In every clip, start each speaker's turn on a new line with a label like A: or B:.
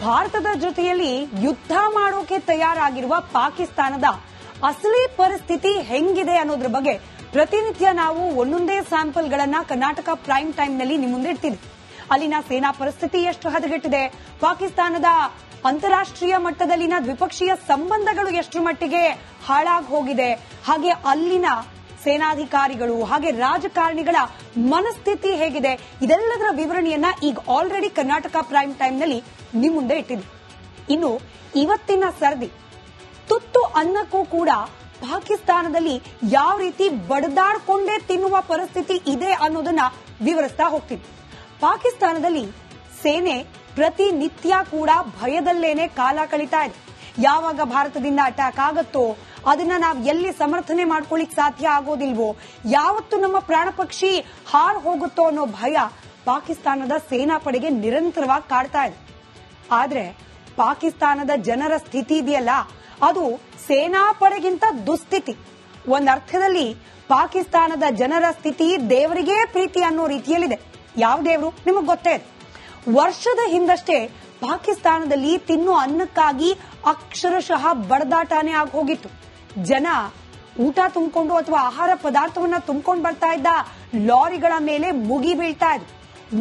A: ಭಾರತದ ಜೊತೆಯಲ್ಲಿ ಯುದ್ಧ ಮಾಡೋಕೆ ತಯಾರಾಗಿರುವ ಪಾಕಿಸ್ತಾನದ ಅಸಲಿ ಪರಿಸ್ಥಿತಿ ಹೆಂಗಿದೆ ಅನ್ನೋದ್ರ ಬಗ್ಗೆ ಪ್ರತಿನಿತ್ಯ ನಾವು ಒಂದೊಂದೇ ಸ್ಯಾಂಪಲ್ಗಳನ್ನ ಕರ್ನಾಟಕ ಪ್ರೈಮ್ ಟೈಮ್ ನಲ್ಲಿ ನಿಮ್ಮ ಮುಂದೆ ಇಡ್ತೀವಿ. ಅಲ್ಲಿನ ಸೇನಾ ಪರಿಸ್ಥಿತಿ ಎಷ್ಟು ಹದಗೆಟ್ಟಿದೆ, ಪಾಕಿಸ್ತಾನದ ಅಂತಾರಾಷ್ಟ್ರೀಯ ಮಟ್ಟದಲ್ಲಿನ ದ್ವಿಪಕ್ಷೀಯ ಸಂಬಂಧಗಳು ಎಷ್ಟು ಮಟ್ಟಿಗೆ ಹಾಳಾಗಿ ಹೋಗಿದೆ, ಹಾಗೆ ಅಲ್ಲಿನ ಸೇನಾಧಿಕಾರಿಗಳು ಹಾಗೆ ರಾಜಕಾರಣಿಗಳ ಮನಸ್ಥಿತಿ ಹೇಗಿದೆ, ಇದೆಲ್ಲದರ ವಿವರಣೆಯನ್ನ ಈಗ ಆಲ್ರೆಡಿ ಕರ್ನಾಟಕ ಪ್ರೈಮ್ ಟೈಮ್ ನಲ್ಲಿ ನಿಮ್ಮ ಮುಂದೆ ಇಟ್ಟಿದೆ. ಇನ್ನು ಇವತ್ತಿನ ಸರದಿ ತುತ್ತು ಅನ್ನಕ್ಕೂ ಕೂಡ ಪಾಕಿಸ್ತಾನದಲ್ಲಿ ಯಾವ ರೀತಿ ಬಡದಾಡ್ಕೊಂಡೇ ತಿನ್ನುವ ಪರಿಸ್ಥಿತಿ ಇದೆ ಅನ್ನೋದನ್ನ ವಿವರಿಸ್ತಾ ಹೋಗ್ತೀನಿ. ಪಾಕಿಸ್ತಾನದಲ್ಲಿ ಸೇನೆ ಪ್ರತಿನಿತ್ಯ ಕೂಡ ಭಯದಲ್ಲೇನೆ ಕಾಲ ಕಳೀತಾ ಇದೆ. ಯಾವಾಗ ಭಾರತದಿಂದ ಅಟ್ಯಾಕ್ ಆಗತ್ತೋ ಅದನ್ನ ನಾವು ಎಲ್ಲಿ ಸಮರ್ಥನೆ ಮಾಡ್ಕೊಳ್ಳಿಕ್ ಸಾಧ್ಯ ಆಗೋದಿಲ್ವೋ, ಯಾವತ್ತು ನಮ್ಮ ಪ್ರಾಣ ಪಕ್ಷಿ ಹಾರ್ ಹೋಗುತ್ತೋ ಅನ್ನೋ ಭಯ ಪಾಕಿಸ್ತಾನದ ಸೇನಾ ಪಡೆಗೆ ನಿರಂತರವಾಗಿ ಕಾಡ್ತಾ ಇದೆ. ಆದ್ರೆ ಪಾಕಿಸ್ತಾನದ ಜನರ ಸ್ಥಿತಿ ಇದೆಯಲ್ಲ, ಅದು ಸೇನಾ ಪಡೆಗಿಂತ ದುಸ್ಥಿತಿ. ಒಂದರ್ಥದಲ್ಲಿ ಪಾಕಿಸ್ತಾನದ ಜನರ ಸ್ಥಿತಿ ದೇವರಿಗೇ ಪ್ರೀತಿ ಅನ್ನೋ ರೀತಿಯಲ್ಲಿದೆ. ಯಾವ ದೇವರು ನಿಮಗೆ ಗೊತ್ತೇ ಇದೆ. ವರ್ಷದ ಹಿಂದಷ್ಟೇ ಪಾಕಿಸ್ತಾನದಲ್ಲಿ ತಿನ್ನೋ ಅನ್ನಕ್ಕಾಗಿ ಅಕ್ಷರಶಃ ಬಡದಾಟನೇ ಆಗಿ ಹೋಗಿತ್ತು. ಜನ ಊಟ ತುಂಬಿಕೊಂಡು ಅಥವಾ ಆಹಾರ ಪದಾರ್ಥವನ್ನ ತುಂಬಿಕೊಂಡು ಬರ್ತಾ ಇದ್ದ ಲಾರಿಗಳ ಮೇಲೆ ಮುಗಿ ಬೀಳ್ತಾ ಇದ್ರು.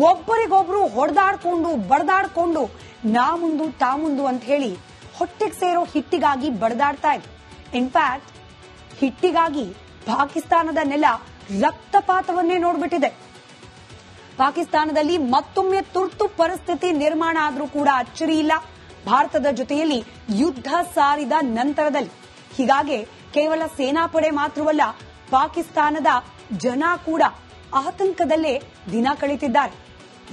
A: ಒಬ್ಬರಿಗೊಬ್ರು ಹೊಡೆದಾಡ್ಕೊಂಡು ಬಡದಾಡ್ಕೊಂಡು ನಾ ಮುಂದು ತಾ ಮುಂದು ಅಂತ ಹೇಳಿ ಹೊಟ್ಟೆಗೆ ಸೇರೋ ಹಿಟ್ಟಿಗಾಗಿ ಬಡದಾಡ್ತಾ ಇದ್ರು. ಇನ್ಫ್ಯಾಕ್ಟ್ ಹಿಟ್ಟಿಗಾಗಿ ಪಾಕಿಸ್ತಾನದ ನೆಲ ರಕ್ತಪಾತವನ್ನೇ ನೋಡ್ಬಿಟ್ಟಿದೆ. ಪಾಕಿಸ್ತಾನದಲ್ಲಿ ಮತ್ತೊಮ್ಮೆ ತುರ್ತು ಪರಿಸ್ಥಿತಿ ನಿರ್ಮಾಣ ಆದ್ರೂ ಕೂಡ ಅಚ್ಚರಿ ಇಲ್ಲ, ಭಾರತದ ಜೊತೆಯಲ್ಲಿ ಯುದ್ಧ ಸಾರಿದ ನಂತರದಲ್ಲಿ. ಹೀಗಾಗಿ ಕೇವಲ ಸೇನಾಪಡೆ ಮಾತ್ರವಲ್ಲ, ಪಾಕಿಸ್ತಾನದ ಜನ ಕೂಡ ಆತಂಕದಲ್ಲೇ ದಿನ ಕಳೀತಿದ್ದಾರೆ.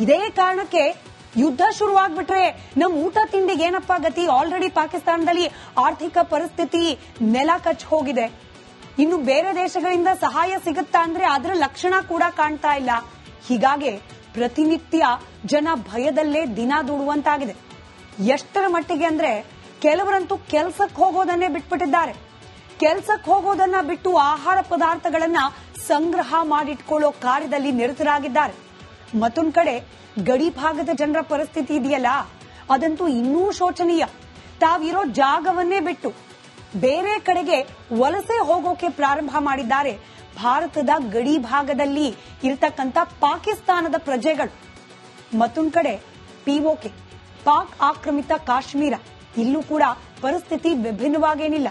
A: ಇದೇ ಕಾರಣಕ್ಕೆ ಯುದ್ಧ ಶುರುವಾಗ್ಬಿಟ್ರೆ ನಮ್ ಊಟ ತಿಂಡಿಗೆ ಏನಪ್ಪ ಗತಿ? ಆಲ್ರೆಡಿ ಪಾಕಿಸ್ತಾನದಲ್ಲಿ ಆರ್ಥಿಕ ಪರಿಸ್ಥಿತಿ ನೆಲ ಕಚ್ಚಿ ಹೋಗಿದೆ. ಇನ್ನು ಬೇರೆ ದೇಶಗಳಿಂದ ಸಹಾಯ ಸಿಗುತ್ತಾ ಅಂದ್ರೆ ಅದರ ಲಕ್ಷಣ ಕೂಡ ಕಾಣ್ತಾ ಇಲ್ಲ. ಹೀಗಾಗಿ ಪ್ರತಿನಿತ್ಯ ಜನ ಭಯದಲ್ಲೇ ದಿನ ದೂಡುವಂತಾಗಿದೆ. ಎಷ್ಟರ ಮಟ್ಟಿಗೆ ಅಂದ್ರೆ ಕೆಲವರಂತೂ ಕೆಲ್ಸಕ್ಕೆ ಹೋಗೋದನ್ನೇ ಬಿಟ್ಬಿಟ್ಟಿದ್ದಾರೆ. ಕೆಲ್ಸಕ್ಕೆ ಹೋಗೋದನ್ನ ಬಿಟ್ಟು ಆಹಾರ ಪದಾರ್ಥಗಳನ್ನ ಸಂಗ್ರಹ ಮಾಡಿಟ್ಕೊಳ್ಳೋ ಕಾರ್ಯದಲ್ಲಿ ನಿರತರಾಗಿದ್ದಾರೆ. ಮತ್ತೊಂದ್ ಕಡೆ ಗಡಿ ಭಾಗದ ಜನರ ಪರಿಸ್ಥಿತಿ ಇದೆಯಲ್ಲ, ಅದಂತೂ ಇನ್ನೂ ಶೋಚನೀಯ. ತಾವಿರೋ ಜಾಗವನ್ನೇ ಬಿಟ್ಟು ಬೇರೆ ಕಡೆಗೆ ವಲಸೆ ಹೋಗೋಕೆ ಪ್ರಾರಂಭ ಮಾಡಿದ್ದಾರೆ ಭಾರತದ ಗಡಿ ಭಾಗದಲ್ಲಿ ಇರತಕ್ಕಂತ ಪಾಕಿಸ್ತಾನದ ಪ್ರಜೆಗಳು. ಮತ್ತೊಂದ್ ಕಡೆ ಪಿಒಕೆ, ಪಾಕ್ ಆಕ್ರಮಿತ ಕಾಶ್ಮೀರ, ಇಲ್ಲೂ ಕೂಡ ಪರಿಸ್ಥಿತಿ ವಿಭಿನ್ನವಾಗೇನಿಲ್ಲ.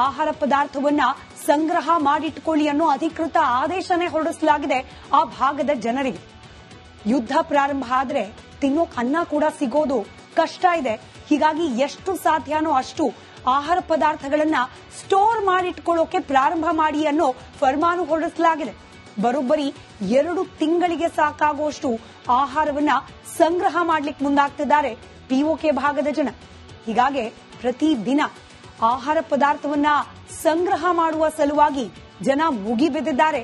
A: ಆಹಾರ ಪದಾರ್ಥವನ್ನ ಸಂಗ್ರಹ ಮಾಡಿಟ್ಕೊಳ್ಳಿ ಅನ್ನೋ ಅಧಿಕೃತ ಆದೇಶನೇ ಹೊರಡಿಸಲಾಗಿದೆ ಆ ಭಾಗದ ಜನರಿಗೆ. ಯುದ್ಧ ಪ್ರಾರಂಭ ಆದ್ರೆ ತಿನ್ನೋಕ್ ಅನ್ನ ಕೂಡ ಸಿಗೋದು ಕಷ್ಟ ಇದೆ. ಹೀಗಾಗಿ ಎಷ್ಟು ಸಾಧ್ಯನೋ ಅಷ್ಟು ಆಹಾರ ಪದಾರ್ಥಗಳನ್ನ ಸ್ಟೋರ್ ಮಾಡಿಟ್ಕೊಳ್ಳೋಕೆ ಪ್ರಾರಂಭ ಮಾಡಿ ಅನ್ನೋ ಫರ್ಮಾನು ಹೊರಡಿಸಲಾಗಿದೆ. ಬರೋಬ್ಬರಿ 2 ತಿಂಗಳಿಗೆ ಸಾಕಾಗುವಷ್ಟು ಆಹಾರವನ್ನ ಸಂಗ್ರಹ ಮಾಡ್ಲಿಕ್ಕೆ ಮುಂದಾಗ್ತಿದ್ದಾರೆ ಪಿಒಕೆ ಭಾಗದ ಜನ. ಹೀಗಾಗಿ ಪ್ರತಿದಿನ ಆಹಾರ ಪದಾರ್ಥವನ್ನ ಸಂಗ್ರಹ ಮಾಡುವ ಸಲುವಾಗಿ ಜನ ಮುಗಿಬಿದ್ದಿದ್ದಾರೆ.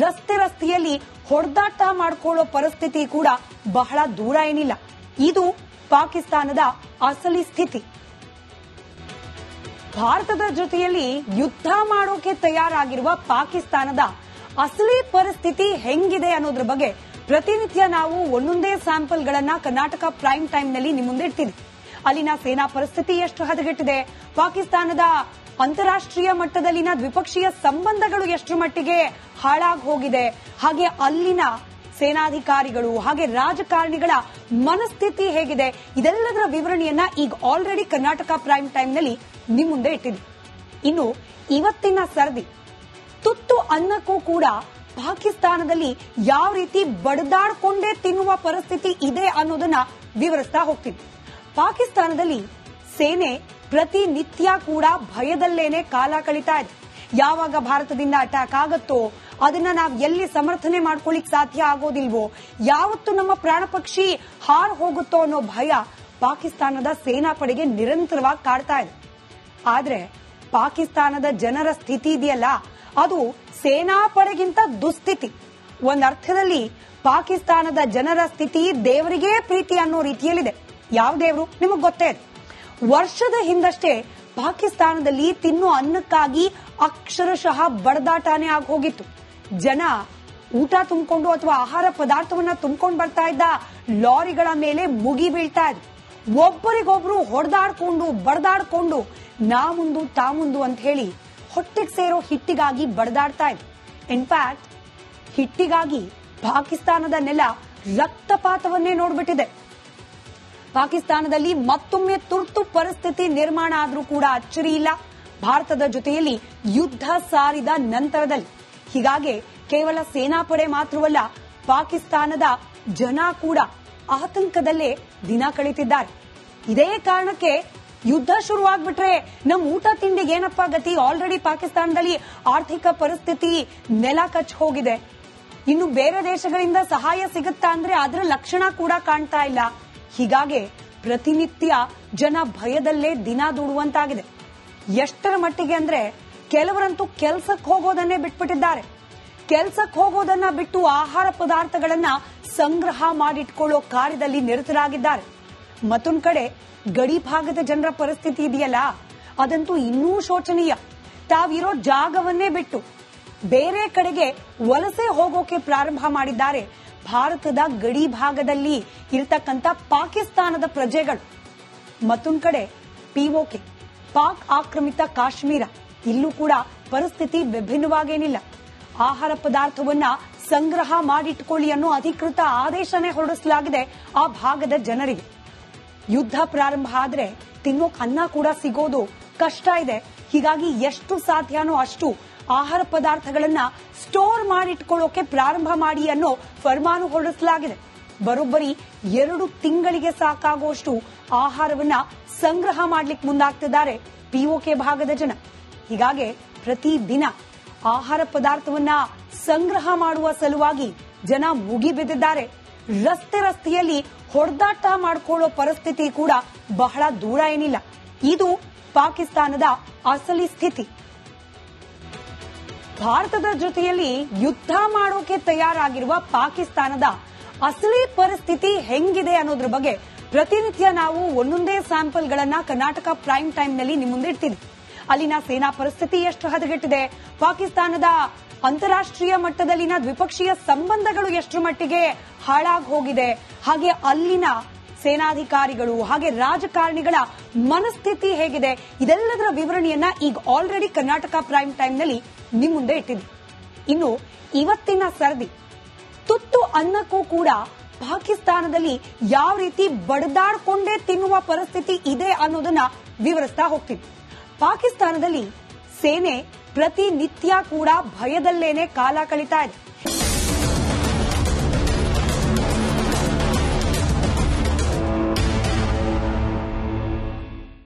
A: ರಸ್ತೆಯಲ್ಲಿ ಹೊಡೆದಾಟ ಮಾಡ್ಕೊಳ್ಳೋ ಪರಿಸ್ಥಿತಿ ಕೂಡ ಬಹಳ ದೂರ ಏನಿಲ್ಲ. ಇದು ಪಾಕಿಸ್ತಾನದ ಅಸಲಿ ಸ್ಥಿತಿ. ಭಾರತದ ಜೊತೆಯಲ್ಲಿ ಯುದ್ಧ ಮಾಡೋಕೆ ತಯಾರಾಗಿರುವ ಪಾಕಿಸ್ತಾನದ ಅಸಲಿ ಪರಿಸ್ಥಿತಿ ಹೆಂಗಿದೆ ಅನ್ನೋದ್ರ ಬಗ್ಗೆ ಪ್ರತಿನಿತ್ಯ ನಾವು ಒಂದೊಂದೇ ಸ್ಯಾಂಪಲ್ಗಳನ್ನ ಕರ್ನಾಟಕ ಪ್ರೈಮ್ ಟೈಮ್ ನಲ್ಲಿ ನಿಮ್ಮ ಮುಂದೆ ಇಡ್ತೀವಿ. ಅಲ್ಲಿನ ಸೇನಾ ಪರಿಸ್ಥಿತಿ ಎಷ್ಟು ಹದಗೆಟ್ಟಿದೆ, ಪಾಕಿಸ್ತಾನದ ಅಂತಾರಾಷ್ಟ್ರೀಯ ಮಟ್ಟದಲ್ಲಿನ ದ್ವಿಪಕ್ಷೀಯ ಸಂಬಂಧಗಳು ಎಷ್ಟು ಮಟ್ಟಿಗೆ ಹಾಳಾಗಿ ಹೋಗಿದೆ, ಹಾಗೆ ಅಲ್ಲಿನ ಸೇನಾಧಿಕಾರಿಗಳು ಹಾಗೆ ರಾಜಕಾರಣಿಗಳ ಮನಸ್ಥಿತಿ ಹೇಗಿದೆ, ಇದೆಲ್ಲದರ ವಿವರಣೆಯನ್ನ ಈಗ ಆಲ್ರೆಡಿ ಕರ್ನಾಟಕ ಪ್ರೈಮ್ ಟೈಮ್ ನಲ್ಲಿ ನಿಮ್ಮ ಮುಂದೆ ಇಟ್ಟಿದೆ. ಇನ್ನು ಇವತ್ತಿನ ಸರದಿ ತುತ್ತು ಅನ್ನಕ್ಕೂ ಕೂಡ ಪಾಕಿಸ್ತಾನದಲ್ಲಿ ಯಾವ ರೀತಿ ಬಡದಾಡ್ಕೊಂಡೇ ತಿನ್ನುವ ಪರಿಸ್ಥಿತಿ ಇದೆ ಅನ್ನೋದನ್ನ ವಿವರಿಸ್ತಾ ಹೋಗ್ತೀನಿ. ಪಾಕಿಸ್ತಾನದಲ್ಲಿ ಸೇನೆ ಪ್ರತಿನಿತ್ಯ ಕೂಡ ಭಯದಲ್ಲೇನೆ ಕಾಲ ಕಳೀತಾ ಇದೆ. ಯಾವಾಗ ಭಾರತದಿಂದ ಅಟ್ಯಾಕ್ ಆಗತ್ತೋ ಅದನ್ನ ನಾವು ಎಲ್ಲಿ ಸಮರ್ಥನೆ ಮಾಡ್ಕೊಳ್ಳಿಕ್ ಸಾಧ್ಯ ಆಗೋದಿಲ್ವೋ, ಯಾವತ್ತು ನಮ್ಮ ಪ್ರಾಣ ಪಕ್ಷಿ ಹಾರ್ ಹೋಗುತ್ತೋ ಅನ್ನೋ ಭಯ ಪಾಕಿಸ್ತಾನದ ಸೇನಾ ಪಡೆಗೆ ನಿರಂತರವಾಗಿ ಕಾಡ್ತಾ ಇದೆ. ಆದ್ರೆ ಪಾಕಿಸ್ತಾನದ ಜನರ ಸ್ಥಿತಿ ಇದೆಯಲ್ಲ, ಅದು ಸೇನಾ ಪಡೆಗಿಂತ ದುಸ್ಥಿತಿ. ಒಂದರ್ಥದಲ್ಲಿ ಪಾಕಿಸ್ತಾನದ ಜನರ ಸ್ಥಿತಿ ದೇವರಿಗೇ ಪ್ರೀತಿ ಅನ್ನೋ ರೀತಿಯಲ್ಲಿದೆ. ಯಾವ ದೇವರು ನಿಮಗೆ ಗೊತ್ತೇ ಇದೆ. ವರ್ಷದ ಹಿಂದಷ್ಟೇ ಪಾಕಿಸ್ತಾನದಲ್ಲಿ ತಿನ್ನೋ ಅನ್ನಕ್ಕಾಗಿ ಅಕ್ಷರಶಃ ಬಡದಾಟನೇ ಆಗಿ ಹೋಗಿತ್ತು. ಜನ ಊಟ ತುಂಬಿಕೊಂಡು ಅಥವಾ ಆಹಾರ ಪದಾರ್ಥವನ್ನ ತುಂಬಿಕೊಂಡು ಬರ್ತಾ ಇದ್ದ ಲಾರಿಗಳ ಮೇಲೆ ಮುಗಿ ಬೀಳ್ತಾ ಇದ್ರು. ಒಬ್ಬರಿಗೊಬ್ರು ಹೊಡೆದಾಡ್ಕೊಂಡು ಬಡದಾಡ್ಕೊಂಡು ನಾ ಮುಂದು ತಾ ಮುಂದು ಅಂತ ಹೇಳಿ ಹೊಟ್ಟೆಗೆ ಸೇರೋ ಹಿಟ್ಟಿಗಾಗಿ ಬಡದಾಡ್ತಾ ಇದೆ. ಇನ್ಫ್ಯಾಕ್ಟ್ ಹಿಟ್ಟಿಗಾಗಿ ಪಾಕಿಸ್ತಾನದ ನೆಲ ರಕ್ತಪಾತವನ್ನೇ ನೋಡ್ಬಿಟ್ಟಿದೆ. ಪಾಕಿಸ್ತಾನದಲ್ಲಿ ಮತ್ತೊಮ್ಮೆ ತುರ್ತು ಪರಿಸ್ಥಿತಿ ನಿರ್ಮಾಣ ಆದ್ರೂ ಕೂಡ ಅಚ್ಚರಿ ಇಲ್ಲ, ಭಾರತದ ಜೊತೆಯಲ್ಲಿ ಯುದ್ಧ ಸಾರಿದ ನಂತರದಲ್ಲಿ. ಹೀಗಾಗಿ ಕೇವಲ ಸೇನಾಪಡೆ ಮಾತ್ರವಲ್ಲ, ಪಾಕಿಸ್ತಾನದ ಜನ ಕೂಡ ಆತಂಕದಲ್ಲೇ ದಿನ ಕಳೀತಿದ್ದಾರೆ. ಇದೇ ಕಾರಣಕ್ಕೆ ಯುದ್ಧ ಶುರುವಾಗ್ಬಿಟ್ರೆ ನಮ್ ಊಟ ತಿಂಡಿಗೆ ಏನಪ್ಪಾ ಗತಿ? ಆಲ್ರೆಡಿ ಪಾಕಿಸ್ತಾನದಲ್ಲಿ ಆರ್ಥಿಕ ಪರಿಸ್ಥಿತಿ ನೆಲ ಕಚ್ಚಿ ಹೋಗಿದೆ. ಇನ್ನು ಬೇರೆ ದೇಶಗಳಿಂದ ಸಹಾಯ ಸಿಗುತ್ತಾ ಅಂದ್ರೆ ಅದರ ಲಕ್ಷಣ ಕೂಡ ಕಾಣ್ತಾ ಇಲ್ಲ. ಹೀಗಾಗಿ ಪ್ರತಿನಿತ್ಯ ಜನ ಭಯದಲ್ಲೇ ದಿನ ದೂಡುವಂತಾಗಿದೆ. ಎಷ್ಟರ ಮಟ್ಟಿಗೆ ಅಂದ್ರೆ ಕೆಲವರಂತೂ ಕೆಲ್ಸಕ್ಕೆ ಹೋಗೋದನ್ನೇ ಬಿಟ್ಬಿಟ್ಟಿದ್ದಾರೆ. ಕೆಲ್ಸಕ್ಕೆ ಹೋಗೋದನ್ನ ಬಿಟ್ಟು ಆಹಾರ ಪದಾರ್ಥಗಳನ್ನ ಸಂಗ್ರಹ ಮಾಡಿಟ್ಕೊಳ್ಳೋ ಕಾರ್ಯದಲ್ಲಿ ನಿರತರಾಗಿದ್ದಾರೆ. ಮತ್ತೊಂದ್ ಕಡೆ ಗಡಿ ಭಾಗದ ಜನರ ಪರಿಸ್ಥಿತಿ ಇದೆಯಲ್ಲ, ಅದಂತೂ ಇನ್ನೂ ಶೋಚನೀಯ. ತಾವಿರೋ ಜಾಗವನ್ನೇ ಬಿಟ್ಟು ಬೇರೆ ಕಡೆಗೆ ವಲಸೆ ಹೋಗೋಕೆ ಪ್ರಾರಂಭ ಮಾಡಿದ್ದಾರೆ ಭಾರತದ ಗಡಿ ಭಾಗದಲ್ಲಿ ಇರತಕ್ಕಂತ ಪಾಕಿಸ್ತಾನದ ಪ್ರಜೆಗಳು. ಮತ್ತೊಂದ್ ಕಡೆ ಪಿಒಕೆ, ಪಾಕ್ ಆಕ್ರಮಿತ ಕಾಶ್ಮೀರ, ಇಲ್ಲೂ ಕೂಡ ಪರಿಸ್ಥಿತಿ ವಿಭಿನ್ನವಾಗೇನಿಲ್ಲ. ಆಹಾರ ಪದಾರ್ಥವನ್ನ ಸಂಗ್ರಹ ಮಾಡಿಟ್ಕೊಳ್ಳಿ ಅನ್ನೋ ಅಧಿಕೃತ ಆದೇಶನೇ ಹೊರಡಿಸಲಾಗಿದೆ ಆ ಭಾಗದ ಜನರಿಗೆ. ಯುದ್ಧ ಪ್ರಾರಂಭ ಆದ್ರೆ ತಿನ್ನೋಕ್ ಅನ್ನ ಕೂಡ ಸಿಗೋದು ಕಷ್ಟ ಇದೆ. ಹೀಗಾಗಿ ಎಷ್ಟು ಸಾಧ್ಯನೋ ಅಷ್ಟು ಆಹಾರ ಪದಾರ್ಥಗಳನ್ನ ಸ್ಟೋರ್ ಮಾಡಿಟ್ಕೊಳ್ಳೋಕೆ ಪ್ರಾರಂಭ ಮಾಡಿ ಅನ್ನೋ ಫರ್ಮಾನು ಹೊರಡಿಸಲಾಗಿದೆ. ಬರೋಬ್ಬರಿ 2 ತಿಂಗಳಿಗೆ ಸಾಕಾಗುವಷ್ಟು ಆಹಾರವನ್ನ ಸಂಗ್ರಹ ಮಾಡ್ಲಿಕ್ಕೆ ಮುಂದಾಗ್ತಿದ್ದಾರೆ ಪಿಒಕೆ ಭಾಗದ ಜನ. ಹೀಗಾಗಿ ಪ್ರತಿದಿನ ಆಹಾರ ಪದಾರ್ಥವನ್ನ ಸಂಗ್ರಹ ಮಾಡುವ ಸಲುವಾಗಿ ಜನ ಮುಗಿಬಿದ್ದಿದ್ದಾರೆ. ರಸ್ತೆಯಲ್ಲಿ ಹೊಡೆದಾಟ ಮಾಡಿಕೊಳ್ಳೋ ಪರಿಸ್ಥಿತಿ ಕೂಡ ಬಹಳ ದೂರ ಏನಿಲ್ಲ. ಇದು ಪಾಕಿಸ್ತಾನದ ಅಸಲಿ ಸ್ಥಿತಿ. ಭಾರತದ ಜೊತೆಯಲ್ಲಿ ಯುದ್ಧ ಮಾಡೋಕೆ ತಯಾರಾಗಿರುವ ಪಾಕಿಸ್ತಾನದ ಅಸಲಿ ಪರಿಸ್ಥಿತಿ ಹೆಂಗಿದೆ ಅನ್ನೋದ್ರ ಬಗ್ಗೆ ಪ್ರತಿನಿತ್ಯ ನಾವು ಒಂದೊಂದೇ ಸ್ಯಾಂಪಲ್ಗಳನ್ನ ಕರ್ನಾಟಕ ಪ್ರೈಮ್ ಟೈಮ್ ನಲ್ಲಿ ನಿಮ್ಮ ಮುಂದೆ ಇಡ್ತೀವಿ. ಅಲ್ಲಿನ ಸೇನಾ ಪರಿಸ್ಥಿತಿ ಎಷ್ಟು ಹದಗೆಟ್ಟಿದೆ, ಪಾಕಿಸ್ತಾನದ ಅಂತಾರಾಷ್ಟ್ರೀಯ ಮಟ್ಟದಲ್ಲಿನ ದ್ವಿಪಕ್ಷೀಯ ಸಂಬಂಧಗಳು ಎಷ್ಟರ ಮಟ್ಟಿಗೆ ಹಾಳಾಗಿ ಹೋಗಿದೆ, ಹಾಗೆ ಅಲ್ಲಿನ ಸೇನಾಧಿಕಾರಿಗಳು ಹಾಗೆ ರಾಜಕಾರಣಿಗಳ ಮನಸ್ಥಿತಿ ಹೇಗಿದೆ, ಇದೆಲ್ಲದರ ವಿವರಣೆಯನ್ನ ಈಗ ಆಲ್ರೆಡಿ ಕರ್ನಾಟಕ ಪ್ರೈಮ್ ಟೈಮ್ ನಲ್ಲಿ ನಿಮ್ಮ ಮುಂದೆ ಇಟ್ಟಿದೆ. ಇನ್ನು ಇವತ್ತಿನ ಸರದಿ ತುತ್ತು ಅನ್ನಕ್ಕೂ ಕೂಡ ಪಾಕಿಸ್ತಾನದಲ್ಲಿ ಯಾವ ರೀತಿ ಬಡದಾಡ್ಕೊಂಡೇ ತಿನ್ನುವ ಪರಿಸ್ಥಿತಿ ಇದೆ ಅನ್ನೋದನ್ನ ವಿವರಿಸ್ತಾ ಹೋಗ್ತೀವಿ. ಪಾಕಿಸ್ತಾನದಲ್ಲಿ ಸೇನೆ ಪ್ರತಿನಿತ್ಯ ಕೂಡ ಭಯದಲ್ಲೇನೆ ಕಾಲ ಕಳೀತಾ ಇದೆ.